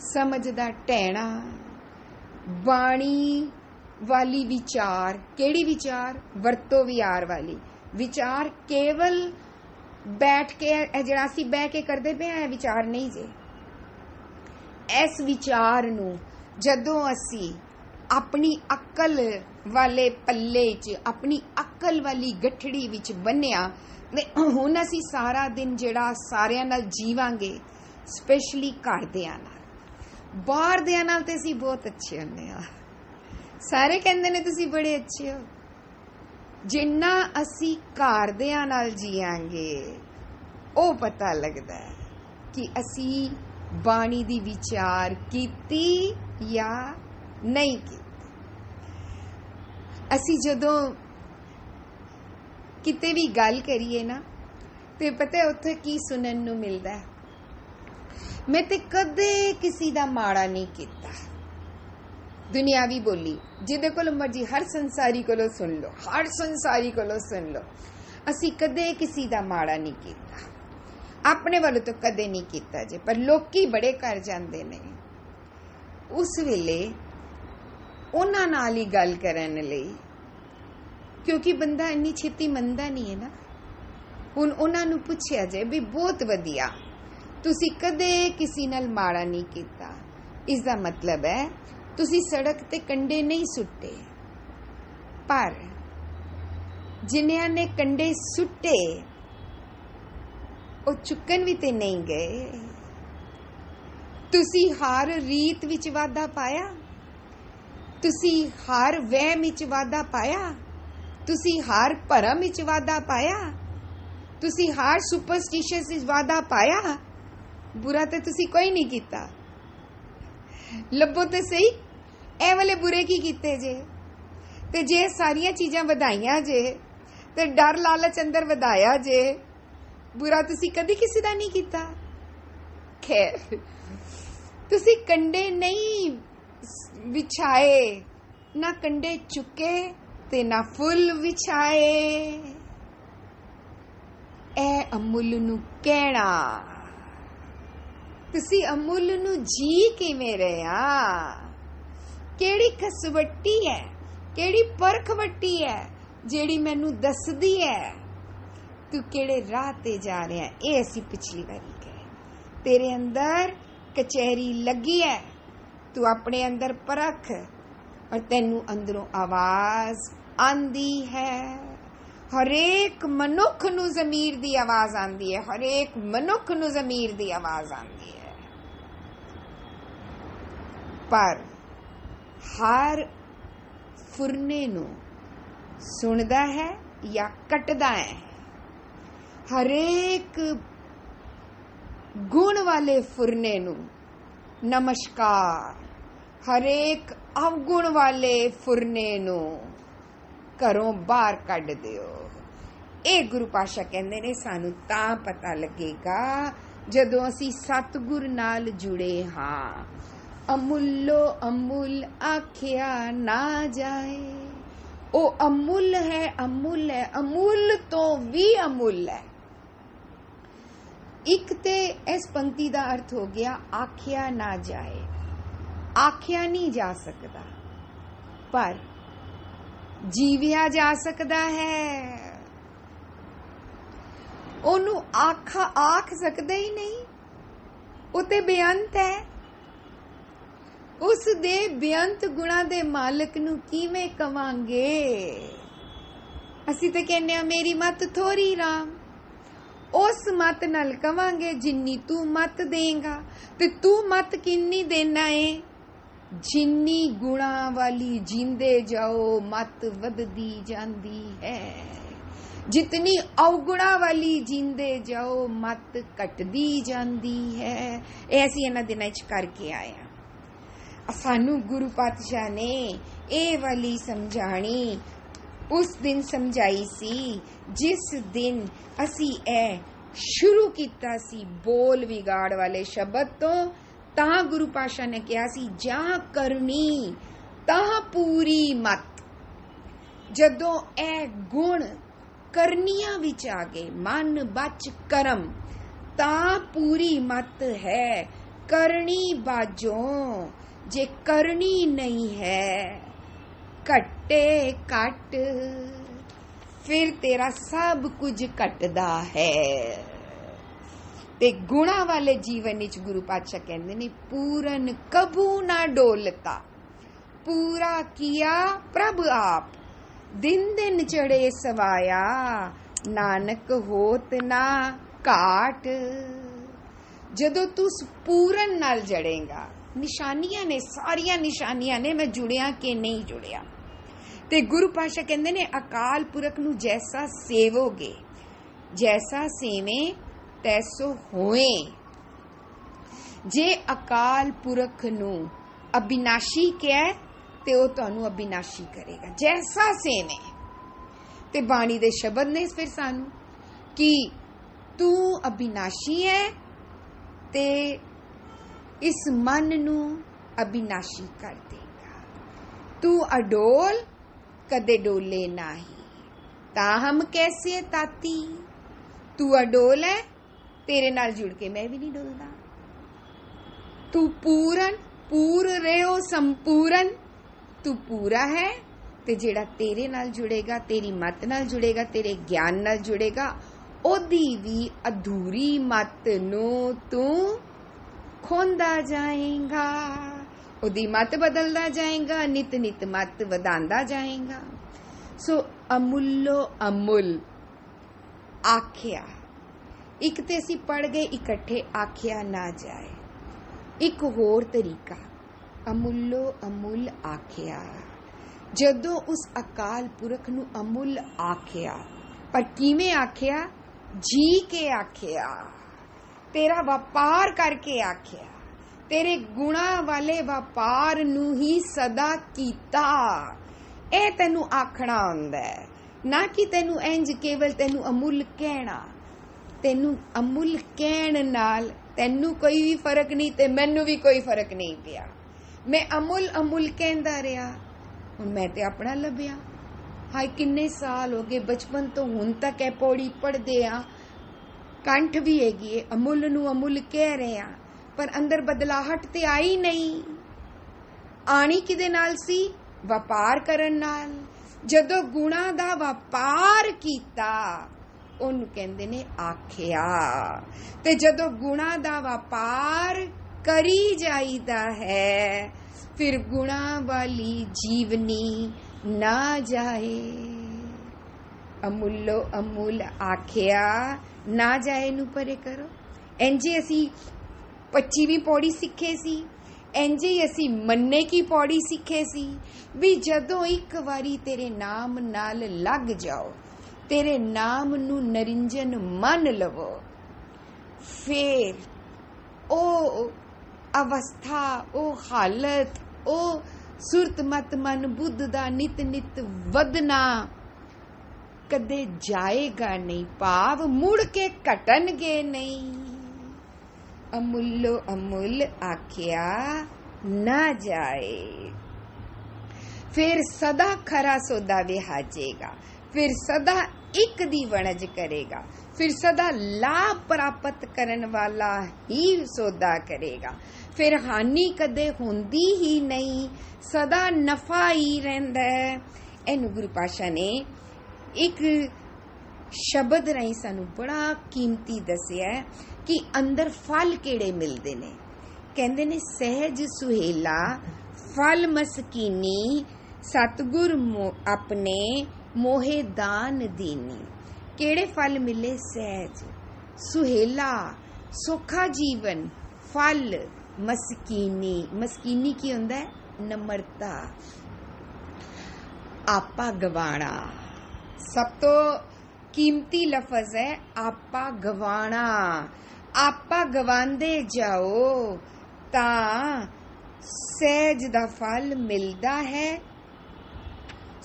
समझ दा ढैणा, बाणी वाली विचार। केड़ी विचार? वरतो विहार वाली विचार। केवल बैठ के जिहड़ा असीं बह के करदे पे आ विचार नहीं जे। इस विचार नूं जदों असीं अपनी अकल वाले पल्ले च, अपनी अकल वाली गठड़ी विच बन्निया, हुण असीं सारा दिन जिहड़ा सारियां नाल जीवांगे, स्पैशली घरदियां नाल। बाहर दियां नाल ते असीं बहुत अच्छे हुंदे आ, सारे कहंदे ने तुसीं बड़े अच्छे हो। जिन्ना असीं घरदियां नाल जीआंगे ओ पता लगदा है कि असीं बाणी दी विचार कीती या नहीं कीती। असीं जदों किते भी गल करिए ना ते पता है उत्थे की सुनन नूं मिलदा है? मैं ते कदे किसी दा माड़ा नहीं कीता। दुनियावी बोली जिहदे कोलों मर्जी हर संसारी कोलों सुन लो, हर संसारी कोलों सुन लो, असीं कदे किसी दा माड़ा नहीं कीता। अपने वालों तो कदे नहीं कीता जे, पर लोकी बड़े कर जांदे ने। उस वेले उन्हां नाल ही गल करन लई, क्योंकि बंदा इन्नी छेती मनदा नहीं है ना। हुण उन्हां नूं पुछिया जाए भी बहुत वधिया, तुसीं कदे किसी नाल माड़ा नहीं कीता, इसदा मतलब है तुसीं सड़क ते कंडे नहीं सुट्टे। पर जिन्हां ने कंडे सुट्टे ਉਹ ਚੁੱਕਣ ਵੀ ਤੇ नहीं गए। ਤੁਸੀਂ ਹਰ ਰੀਤ ਵਿੱਚ ਵਾਧਾ ਪਾਇਆ, ਤੁਸੀਂ ਹਰ ਵਹਿਮ ਵਿੱਚ ਵਾਧਾ ਪਾਇਆ, ਤੁਸੀਂ ਹਰ ਭਰਮ ਵਿੱਚ ਵਾਧਾ ਪਾਇਆ, ਤੁਸੀਂ ਹਰ ਸੁਪਰਸਟੀਸ਼ੀਅਸ ਵਿੱਚ ਵਾਧਾ ਪਾਇਆ। बुरा तो ਤੁਸੀਂ कोई नहीं कीता। ਲੱਭੋ ਤੇ ਸਹੀ ਇਹ ਵਾਲੇ बुरे की कीते जे। ਤੇ ਜੇ ਸਾਰੀਆਂ ਚੀਜ਼ਾਂ ਵਧਾਈਆਂ ਜੇ ਤੇ ਡਰ ਲਾਲਚ ਅੰਦਰ ਵਧਾਇਆ ਜੇ, बुरा तुसी कदी किसी दा नहीं कीता। खैर तुसी कंडे नहीं विछाए, ना कंडे चुके ते ना फुल विछाए। ए अमुल नू कहना, तुसी अमुल नू जी किवें रहा? केड़ी कसवट्टी है, केड़ी परख वट्टी है जेड़ी मैनू दसदी है तू केड़े राह ते जा रहा है। ये असी पिछली बारी कहे, तेरे अंदर कचहरी लगी है, तू अपने अंदर परख, और तेनू अंदरों आवाज आंदी है। हरेक मनुख नू ज़मीर दी आवाज आंदी है, हरेक मनुख नू ज़मीर दी आवाज आंदी है। पर हर फुरने नू सुनदा है या कटदा है। हरेक गुण वाले फुरने नू नमस्कार, हरेक अवगुण वाले फुरने नू घरों बाहर कढ दिओ। ये गुरु पातशाह कहंदे ने सानू तां पता लगेगा जदों असीं सतगुर नाल जुड़े हां। अमुल्लो अमुल आखिया ना जाए, ओ अमुल है, अमुल है, अमुल तो भी अमुल है। एक ते इस पंक्ति का अर्थ हो गया आखिया ना जाए, आखिया नहीं जा सकता पर जीविया जा सकता है। ओनू आख सकते ही नहीं, वो ते बेअंत है। उस दे बेअंत गुणा दे मालक नू किवें कवांगे? असी ते कहने आ मेरी मत थोड़ी राम, उस मत नाल कवांगे जिन्नी तू मत देगा। ते तू मत किन्नी देना है? जिन्नी गुणा वाली जींदे जाओ मत वधदी जांदी है, जितनी अवगुणा वाली जींदे जाओ मत घटदी जांदी है। ऐसी इन्हां दिनां च करके आया। सानू गुरु पातशाह ने ये वाली समझाणी उस दिन समझाई सी जिस दिन असी ए शुरू किया सी बोल विगाड़ वाले शब्द तो। तां गुरु पातशाह ने कहा सी जां करनी तां पूरी मत। जदों ए गुण करनियां विच आ गए, मन बच करम, ਤਾਂ ਪੂਰੀ ਮਤ ਹੈ, ਕਰਨੀ ਬਾਝੋਂ ਜੇ ਕਰਨੀ ਨਹੀਂ ਹੈ, ਘੱਟੇ ਘੱਟ ਫਿਰ ਤੇਰਾ ਸਭ ਕੁਝ ਘਟਦਾ ਹੈ। ਤੇ ਗੁਣਾ ਵਾਲੇ ਜੀਵਨ ਵਿੱਚ ਗੁਰੂ ਪਾਤਸ਼ਾਹ ਕਹਿੰਦੇ ਨੇ, ਪੂਰਨ ਕਬੂ ਨਾ ਡੋਲਤਾ, ਪੂਰਾ ਕੀਆ ਪ੍ਰਭ ਆਪ, ਦਿਨ ਦਿਨ ਚੜੇ ਸਵਾਇਆ, ਨਾਨਕ ਹੋਤ ਨਾ ਘਾਟ। ਜਦੋਂ ਤੂੰ ਪੂਰਨ ਨਾਲ ਜੜੇਗਾ, ਨਿਸ਼ਾਨੀਆਂ ਨੇ, ਸਾਰੀਆਂ ਨਿਸ਼ਾਨੀਆਂ ਨੇ, ਮੈਂ ਜੁੜਿਆ ਕਿ ਨਹੀਂ ਜੁੜਿਆ। ਤੇ ਗੁਰੂ ਪਾਤਸ਼ਾਹ ਕਹਿੰਦੇ ਨੇ, ਅਕਾਲ ਪੁਰਖ ਨੂੰ ਜੈਸਾ ਸੇਵੋਗੇ, ਜੈਸਾ ਸੇਵੇਂ ਤੈਸੋ ਹੋਏ। ਜੇ ਅਕਾਲ ਪੁਰਖ ਨੂੰ ਅਬਿਨਾਸ਼ੀ ਕਿਹਾ ਤੇ ਉਹ ਤੁਹਾਨੂੰ ਅਬਿਨਾਸ਼ੀ ਕਰੇਗਾ, ਜੈਸਾ ਸੇਵੇਂ। ਤੇ ਬਾਣੀ ਦੇ ਸ਼ਬਦ ਨੇ ਫਿਰ ਸਾਨੂੰ ਕਿ ਤੂੰ ਅਬਿਨਾਸ਼ੀ ਹੈ ਤੇ ਇਸ ਮਨ ਨੂੰ ਅਬਿਨਾਸ਼ੀ ਕਰ ਦੇਗਾ। ਤੂੰ ਅਡੋਲ ਕਦੇ ਡੋਲੇ ਨਹੀਂ, ਤਾਂ ਹਮ ਕੈਸੇ ਤਾਤੀ। ਤੂੰ ਅਡੋਲ ਹੈ, ਤੇਰੇ ਨਾਲ ਜੁੜ ਕੇ ਮੈਂ ਵੀ ਨਹੀਂ ਡੋਲਦਾ। ਤੂੰ ਪੂਰਨ, ਪੂਰ ਰਹਿਓ ਸੰਪੂਰਨ, ਤੂੰ ਪੂਰਾ ਹੈ ਤੇ ਜਿਹੜਾ ਤੇਰੇ ਨਾਲ ਜੁੜੇਗਾ, ਤੇਰੀ ਮਤ ਨਾਲ ਜੁੜੇਗਾ, ਤੇਰੇ ਗਿਆਨ ਨਾਲ ਜੁੜੇਗਾ, ਉਹਦੀ ਵੀ ਅਧੂਰੀ ਮਤ ਨੂੰ ਤੂੰ ਖੋਂਦਾ ਜਾਏਗਾ, ਉਹਦੀ ਮਤ ਬਦਲਦਾ ਜਾਏਗਾ, ਨਿਤ ਨਿਤ ਮਤ ਵਧਾਉਂਦਾ ਜਾਏਗਾ। ਸੋ ਅਮੁੱਲੋ ਅਮੁੱਲ ਆਖਿਆ, ਇੱਕ ਤੇ ਅਸੀਂ ਪੜ ਗਏ ਇਕੱਠੇ, ਆਖਿਆ ਨਾ ਜਾਏ। ਇੱਕ ਹੋਰ ਤਰੀਕਾ, ਅਮੁੱਲੋ ਅਮੁੱਲ ਆਖਿਆ। ਜਦੋਂ ਉਸ ਅਕਾਲ ਪੁਰਖ ਨੂੰ ਅਮੁੱਲ ਆਖਿਆ, ਪਰ ਕਿਵੇਂ ਆਖਿਆ? ਜੀ ਕੇ ਆਖਿਆ, ਤੇਰਾ ਵਪਾਰ ਕਰਕੇ ਆਖਿਆ, ਤੇਰੇ ਗੁਣਾ ਵਾਲੇ ਵਪਾਰ ਨੂੰ ਹੀ ਸਦਾ ਕੀਤਾ। ਇਹ ਤੈਨੂੰ ਆਖਣਾ ਹੁੰਦਾ ਹੈ, ਨਾ ਕਿ ਤੈਨੂੰ ਇੰਜ ਕੇਵਲ ਤੈਨੂੰ ਅਮੁੱਲ ਕਹਿਣਾ। ਤੈਨੂੰ ਅਮੁੱਲ ਕਹਿਣ ਨਾਲ ਤੈਨੂੰ ਕੋਈ ਵੀ ਫਰਕ ਨਹੀਂ ਤੇ ਮੈਨੂੰ ਵੀ ਕੋਈ ਫਰਕ ਨਹੀਂ ਪਿਆ। ਮੈਂ ਅਮੁੱਲ ਅਮੁੱਲ ਕਹਿੰਦਾ ਰਿਹਾ, ਹੁਣ ਮੈਂ ਤੇ ਆਪਣਾ ਲੱਭਿਆ। ਹਾਏ ਕਿੰਨੇ ਸਾਲ ਹੋ ਗਏ, ਬਚਪਨ ਤੋਂ ਹੁਣ ਤੱਕ ਇਹ ਪੌੜੀ ਪੜ੍ਹਦੇ ਆ, ਕੰਠ ਵੀ ਹੈਗੀ, ਅਮੁੱਲ ਨੂੰ ਅਮੁੱਲ ਕਹਿ ਰਹੇ ਆ, ਪਰ ਅੰਦਰ ਬਦਲਾਹਟ ਤੇ ਆਈ ਨਹੀਂ। ਆਣੀ ਕਿਹਦੇ ਨਾਲ ਸੀ? ਵਪਾਰ ਕਰਨ ਨਾਲ। ਜਦੋਂ ਗੁਣਾ ਦਾ ਵਪਾਰ ਕੀਤਾ, ਉਹਨੂੰ ਕਹਿੰਦੇ ਨੇ ਆਖਿਆ। ਤੇ ਜਦੋਂ ਗੁਣਾ ਦਾ ਵਪਾਰ ਕਰੀ ਜਾਈਦਾ ਹੈ, ਫਿਰ ਗੁਣਾ ਵਾਲੀ ਜੀਵਨੀ ਨਾ ਜਾਏ। ਅਮੁੱਲੋ ਅਮੁੱਲ ਆਖਿਆ ਨਾ ਜਾਏ ਨੂੰ ਪਰੇ ਕਰੋ। ਇੰਜੇ ਅਸੀਂ 25ਵੀਂ ਪੌੜੀ ਸਿੱਖੇ ਸੀ, ਇੰਜੇ ਹੀ ਅਸੀਂ ਮੰਨੇ ਕੀ ਪੌੜੀ ਸਿੱਖੇ ਸੀ ਵੀ ਜਦੋਂ ਇੱਕ ਵਾਰੀ ਤੇਰੇ ਨਾਮ ਨਾਲ ਲੱਗ ਜਾਓ, ਤੇਰੇ ਨਾਮ ਨੂੰ ਨਰਿੰਜਨ ਮੰਨ ਲਵੋ, ਫਿਰ ਉਹ ਅਵਸਥਾ, ਉਹ ਹਾਲਤ, ਉਹ ਸੁਰਤ ਮਤ ਮਨ ਬੁੱਧ ਦਾ ਨਿਤ ਨਿਤ ਵਧਣਾ ਕਦੇ ਜਾਏਗਾ ਨਹੀਂ, ਭਾਵ ਮੁੜ ਕੇ ਘਟਣਗੇ ਨਹੀਂ। ਅਮੁੱਲੋ ਅਮੁੱਲ ਆਖਿਆ ਨਾ ਜਾਏ, ਫਿਰ ਸਦਾ ਖਰਾ ਸੌਦਾ ਵਿਹਾਜੇਗਾ, ਫਿਰ ਸਦਾ ਇੱਕ ਦੀ ਵਣਜ ਕਰੇਗਾ, ਫਿਰ ਸਦਾ ਲਾਭ ਪ੍ਰਾਪਤ ਕਰਨ ਵਾਲਾ ਹੀ ਸੌਦਾ ਕਰੇਗਾ, ਫਿਰ ਹਾਨੀ ਕਦੇ ਹੁੰਦੀ ਹੀ ਨਹੀਂ, ਸਦਾ ਨਫਾ ਹੀ ਰਹਿੰਦਾ ਹੈ। ਇਹਨੂੰ ਗੁਰੂ ਪਾਤਸ਼ਾਹ ਨੇ ਇੱਕ ਸ਼ਬਦ ਰਾਹੀਂ ਸਾਨੂੰ ਬੜਾ ਕੀਮਤੀ ਦੱਸਿਆ ਕਿ ਅੰਦਰ ਫਲ ਕਿਹੜੇ ਮਿਲਦੇ ਨੇ। ਕਹਿੰਦੇ ਨੇ ਸਹਿਜ ਸੁਹੇਲਾ ਫਲ ਮਸਕੀਨੀ, ਸਤਿਗੁਰ ਆਪਣੇ ਮੋਹੇ ਦਾਨ ਦੀਨੀ। ਕਿਹੜੇ ਫਲ ਮਿਲੇ? ਸਹਿਜ ਸੁਹੇਲਾ, ਸੌਖਾ ਜੀਵਨ, ਫਲ ਮਸਕੀਨੀ। ਮਸਕੀਨੀ ਕੀ ਹੁੰਦਾ ਹੈ? ਨਮਰਤਾ, ਆਪਾ ਗਵਾਣਾ। ਸਭ ਤੋਂ ਕੀਮਤੀ ਲਫ਼ਜ਼ ਹੈ ਆਪਾ ਗਵਾਣਾ। ਆਪਾ ਗਵਾਉਂਦੇ ਜਾਓ ਤਾਂ ਸਹਿਜ ਦਾ ਫਲ ਮਿਲਦਾ ਹੈ,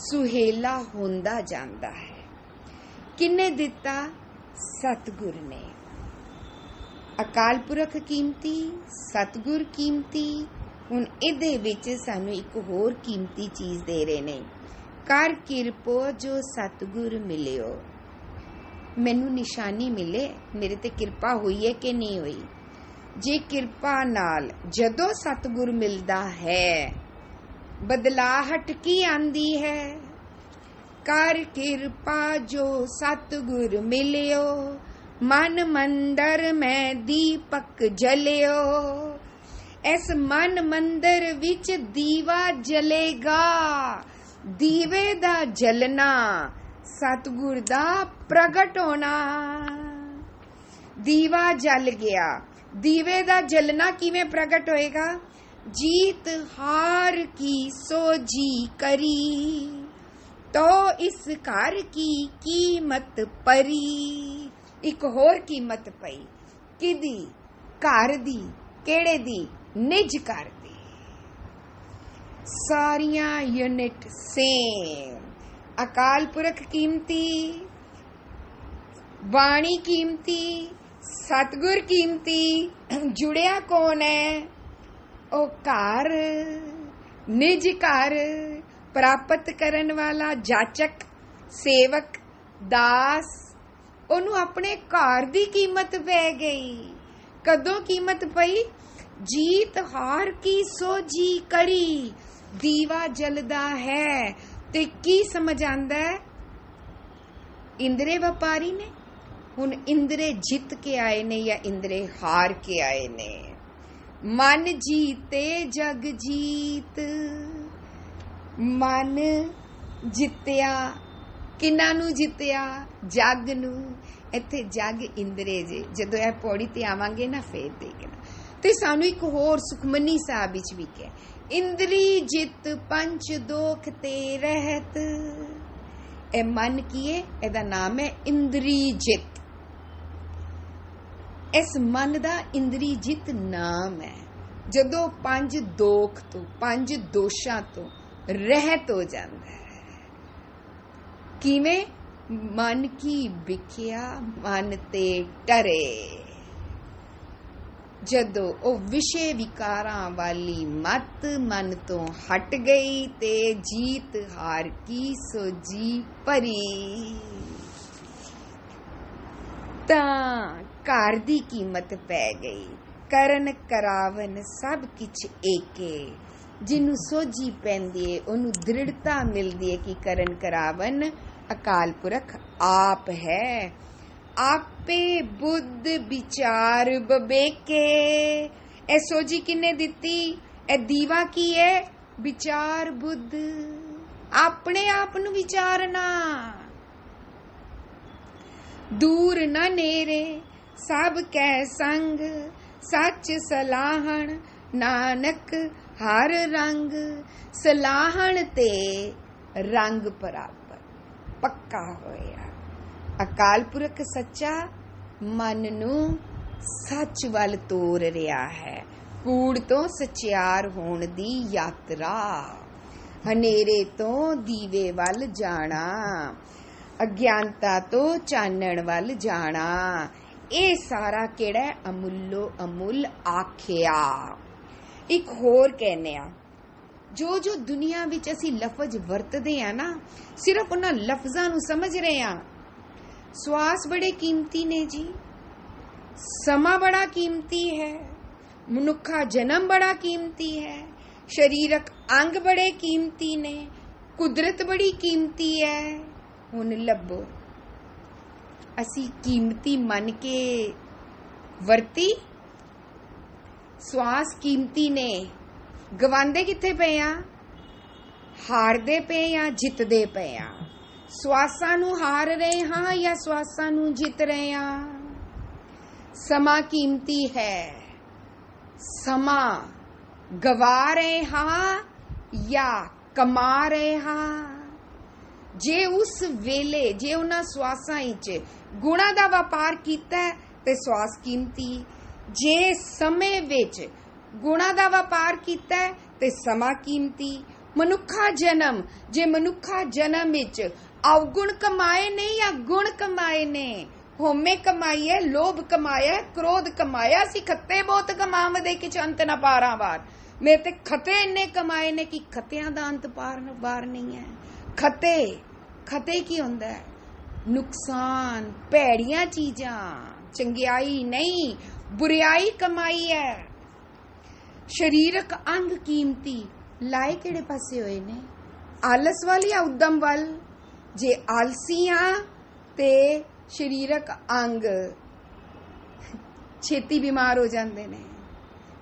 ਸੁਹੇਲਾ ਹੁੰਦਾ ਜਾਂਦਾ ਹੈ। ਕਿੰਨੇ ਦਿੱਤਾ? ਸਤਿਗੁਰ ਨੇ। ਅਕਾਲ ਪੁਰਖ ਕੀਮਤੀ, ਸਤਿਗੁਰ ਕੀਮਤੀ। ਹੁਣ ਇਹਦੇ ਵਿੱਚ ਸਾਨੂੰ ਇੱਕ ਹੋਰ ਕੀਮਤੀ ਚੀਜ਼ ਦੇ ਰਹੇ ਨੇ, ਕਰ ਕਿਰਪੋ ਜੋ ਸਤਿਗੁਰ ਮਿਲਿਓ। मैनू निशानी मिले मेरे ते किरपा हुई है कि नहीं हुई। जे किरपा नाल जदों सतगुर मिलदा है बदलाहट की आंदी है। कर किरपा जो सतगुर मिलियो मन मंदर में दीपक जलियो। इस मन मंदिर विच दीवा जलेगा। दीवे दा जलना सतगुर दा प्रगट होना। दीवा जल गया, दीवे दा जलना किवें प्रगट होएगा? जीत हार की सोजी करी तो इस घर की कीमत परी। एक होर कीमत पई किदी? घर दी। केड़े दी? निज घर दी। सारियां यूनिट सेम। अकाल पुरख कीमती, बाणी कीमती, सतगुर कीमती। जुड़िया कौन है? ओ घर, निज घर प्राप्त करन वाला जाचक, सेवक, दास। ओनू अपने घर दी कीमत पै गई। कदों कीमत पई? जीत हार की सोजी करी। दीवा जलदा है ते की समझ आंदा है? इंद्रे व्यापारी ने हुण इंद्रे जित के आए ने या इंद्रे हार के आए ने। मन जीते जग जीत। मन जित्या किन्ना नू जित्या? जग नू। इत्थे जग इंद्रे जे। जदों यह पौड़ी ते आवांगे ना फेर देखना ते सानू एक होर सुखमनी साहब विच भी कह इंद्री जित पंच दोख ते रहत। ए मन की है, एदा नाम है इंद्री जित। इस मन दा इंद्री जित नाम है। जदों पंज दोख तो, पंज दोषां तो रहत हो जांदा है। किवें? मन की विख्या मन ते टरे। जदों ओ विषय विकारां वाली मत मन तो हट गई ते जीत हार की सोजी परी। तां घर दी कीमत पै गई। करन करावन सब किछ एके। जिन्नू सोजी पैंदी है ओनू दृढ़ता मिलदी है कि करन करावन अकाल पुरख आप है। आपे बुद्ध विचार बबेके। ए सोजी किन्ने दिती? ए दीवा की है? विचार बुद्ध। अपने आप नू विचारना। दूर न नेरे सब कै संग। सच सलाहण नानक हर रंग। सलाहण ते रंग बराबर पक्का होया। अकाल पुरख सच्चा मन नू सच वल तोर रिहा है। कूड़ तो सचियार होण दी यात्रा। हनेरे तो दीवे वल जाना। अज्ञानता तो चानण वल जाना। ये सारा केड़ा है? अमुल्लो अमुल आखिया। एक होर कहने आ, जो जो दुनिया विच असी लफज वरतदे आ ना, सिर्फ उन्हां लफजां नू समझ रहे आ। श्वास बड़े कीमती ने जी। समा बड़ा कीमती है। मनुखा जन्म बड़ा कीमती है। शरीरक अंग बड़े कीमती ने। कुदरत बड़ी कीमती है। हुण लभो असी कीमती मन के वरती। श्वास कीमती ने। गवांदे किथे पे आ? हारदे पे या जितदे पे आ? श्वासां नू हार रहे हां या श्वासां नू जित रहे हां? समा कीमती है। समा गवा रहे हां या कमा रहे हां? जे उस वेले जे उन्हां श्वासां विच गुणा दा व्यापार कीता ते श्वास कीमती। जे समय विच गुणा दा व्यापार कीता ते समा कीमती। मनुखा जन्म, जे मनुखा जन्म विच अवगुण कमाए ने या गुण कमाए ने? होमे कमाई है, लोभ कमाया, क्रोध कमाया। सी खत्ते बहुत कमावदे कि अंत न पारा वार। मेरे ते खते इन्ने कमाए ने कि खतियां दा अंत पार बार नहीं है। खते की हुंदा है? नुकसान, भैड़ियां चीजां, चंगियाई नहीं, बुरियाई कमाई है। शरीरक अंग कीमती लाए किहड़े पासे होए ने? आलस वाल या उद्दम वाल? जे आलसी हाँ ते शरीरक अंग छेती बीमार हो जाते ने।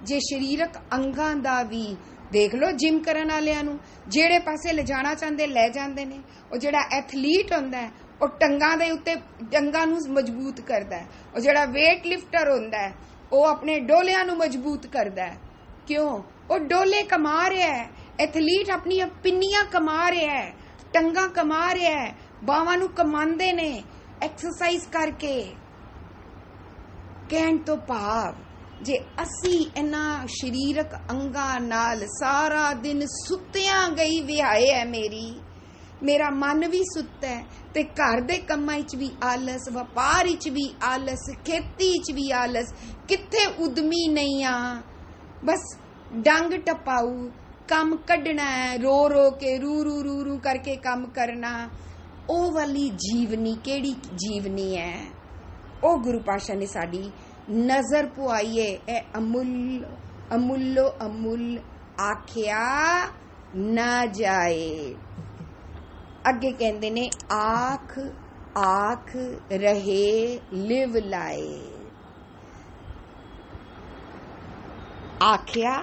जे शरीरक अंगां दा भी देख लो, जिम करन वालियां नूं जेड़े पासे ले जाना चाहते लै जाते ने। वो जेड़ा एथलीट होंदा है वो टंगां दे उत्ते टंगां नूं मजबूत करदा है। वो जेड़ा वेट लिफ्टर होंदा है वो अपने डोलियां नूं मजबूत करदा है। क्यों? वो डोले कमा रहा है। एथलीट अपनी पिन्नियां कमा रहा है, टंगां कमा रहा है, बावां नूं कमांदे ने एक्सरसाइज करके। कहण तो भाव जे असी इन्हां शरीरक अंगां नाल सारा दिन सुत्तियां गई विहाए है मेरा मन भी सुत्ता है ते घर दे कम्मां च भी आलस, वपार च भी आलस, खेती च भी आलस, किथे उद्यमी नहीं आ। बस डंग टपाऊ काम कढ़ना है, रो रो के रू करके काम करना। ओ वाली जीवनी केड़ी जीवनी है? ओ गुरु पातशाह ने साडी नजर पुआईए। ए अमुल्लो अमुल आखिया ना जाए। अगे कहंदे ने आख आख रहे लिव लाए। आखिया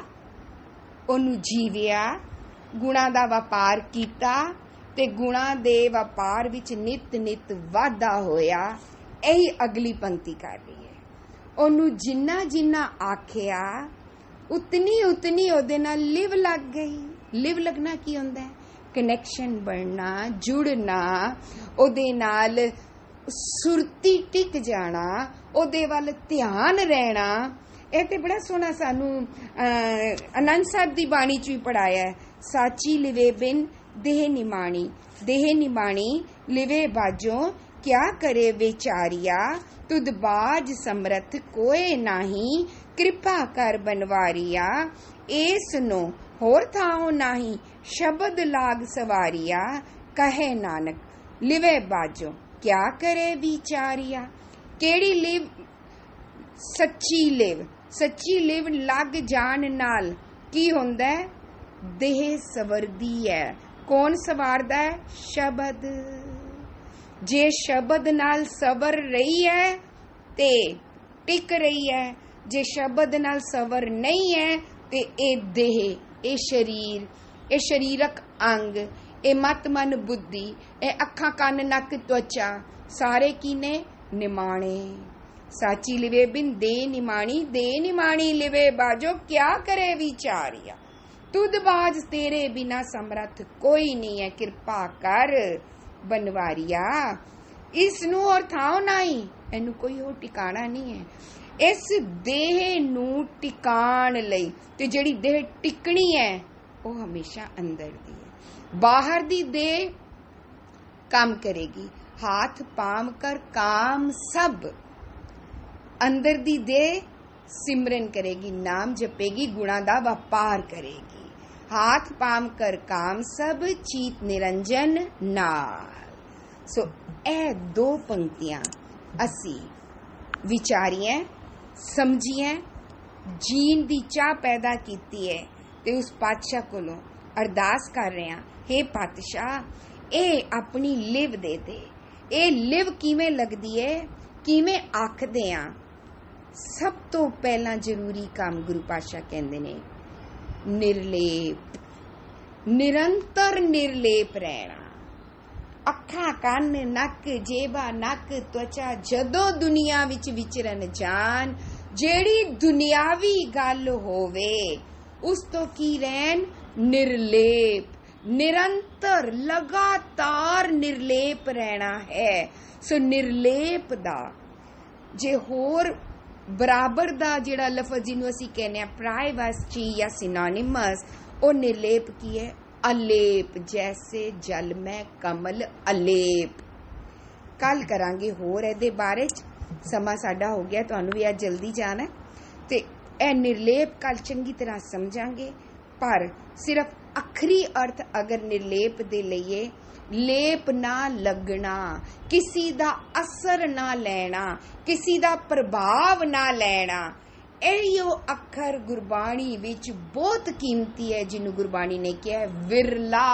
ओनू जीविया, गुणा दा व्यापार कीता ते गुणा दे व्यापार विच नित नित वाधा होया। यही अगली पंक्ति कर रही है। ओनू जिन्ना जिन्ना आखिया उतनी उतनी ओदे नाल लिव लग गई। लिव लगना की होंदा है? कनैक्शन बनना, जुड़ना, ओदे नाल सुरती टिक जाना, ओदे वाल ध्यान रहना। यह तो बड़ा सोहना सानू आनंद साहब की बाणी च भी पढ़ाया है। साची लिवे बिन देह निमाणी लिवे बाजो क्या करे बेचारिया। तुद बाज समरथ कोई नाही कृपा कर बनवारिया। एस नो होर थाओ नाही शब्द लाग सवारिया। कहे नानक लिवे बाजो क्या करे विचारिया। केड़ी लिव? सच्ची लिव लग जान नाल की होंदा है? देह सवरदी है। कौन सवारदा है? शब्द। जे शब्द नाल सवर रही है ते टिक रही है, जे शब्द नाल सवर नहीं है ते ए देह, ए शरीर, ए शरीरक अंग, ए मत मन बुद्धि, ए अखां कान नक त्वचा सारे की ने निमाणे। साची लिवे बिन दे निमाणी लिवे बाजो क्या करे विचारिया। तुद बाज तेरे बिना समरथ कोई नहीं है कृपा कर बनवारिया। इस नू और थाओ नहीं, इनू कोई और टिकाना नहीं है। इस देह नू टिकाण लई ते जेड़ी देह टिकनी है वो हमेशा अंदर दी है। बाहर दी देह काम करेगी, हाथ पाम कर काम सब। अंदर दी देह सिमरन करेगी, नाम जपेगी, गुणा दा व्यापार करेगी। हाथ पाम कर काम सब, चीत निरंजन नाल। सो ए दो पंक्तियां असी विचारियां, समझियां, जीन दी चाह पैदा कीती है ते उस पातशाह कोलों अरदास कर रहे हैं, हे पातशाह ए अपनी लिव दे दे। ए लिव किवें लगदी है, किवें आखदे आ? सब तो पहला जरूरी काम गुरु पातशाह कहंदे ने निर्लेप, निरंतर निर्लेप रहना। अखां कान नक जेबा नक त्वचा जदों दुनिया विच विचरन जान, जेड़ी दुनियावी गल होवे उस तो की रहन निर्लेप, निरंतर लगातार निर्लेप रहना है। सो निर्लेप दा जे होर बराबर दा जिहड़ा लफज जिन्हों असी कहने प्राइवेसी या सिनोनिमस, ओ निर्लेप की है अलेप, जैसे जल में कमल अलेप। कल करांगे होर इहदे बारे च, समा साडा हो गया, तुहानू भी अज जल्दी जाना ते ए निर्लेप कल चंगी तरह समझांगे। पर सिर्फ आखिरी अर्थ अगर निर्लेप दे लईए, लेप ना लगना, किसी दा असर ना लेना, किसी दा प्रभाव ना लेना। इहो अखर गुरबाणी विच बहुत कीमती है, जिन्हों गुरबाणी ने कहा है विरला।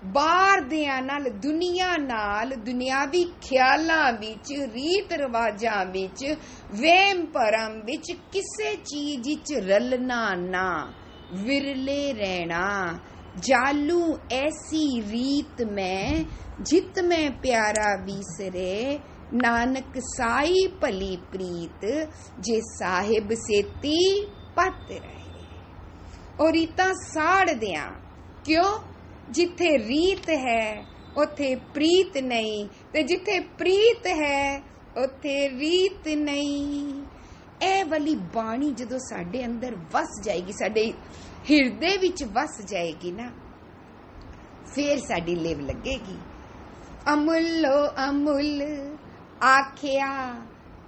बाहर दियां नाल, दुनिया नाल, दुनियावी ख्यालां विच, रीत रिवाजां विच, वहम भरम विच किसे चीज विच रलना ना, विरले रहना। जालू ऐसी रीत में जित में प्यारा विसरे, नानक साई भली प्रीत, जे साहिब सेती पत रहे। और रीतां साड़ दियां, क्यों? जिथे रीत है उथे प्रीत नहीं, ते जिथे प्रीत है उथे रीत नहीं। ए वाली बाणी जदों साडे अंदर वस जाएगी, साडे हिरदे विच वस जाएगी ना, फिर साडी लिव लगेगी। अमुलो अमुल आखिया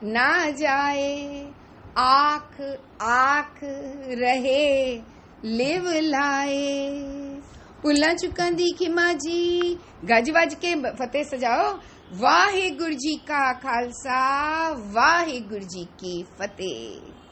ना जाए, आख आख रहे लिव लाए। भुल्लां चुकां दी खिमा जी, गज वज के फतेह सजाओ। वाहिगुरु जी का खालसा, वाहिगुरु जी की फतेह।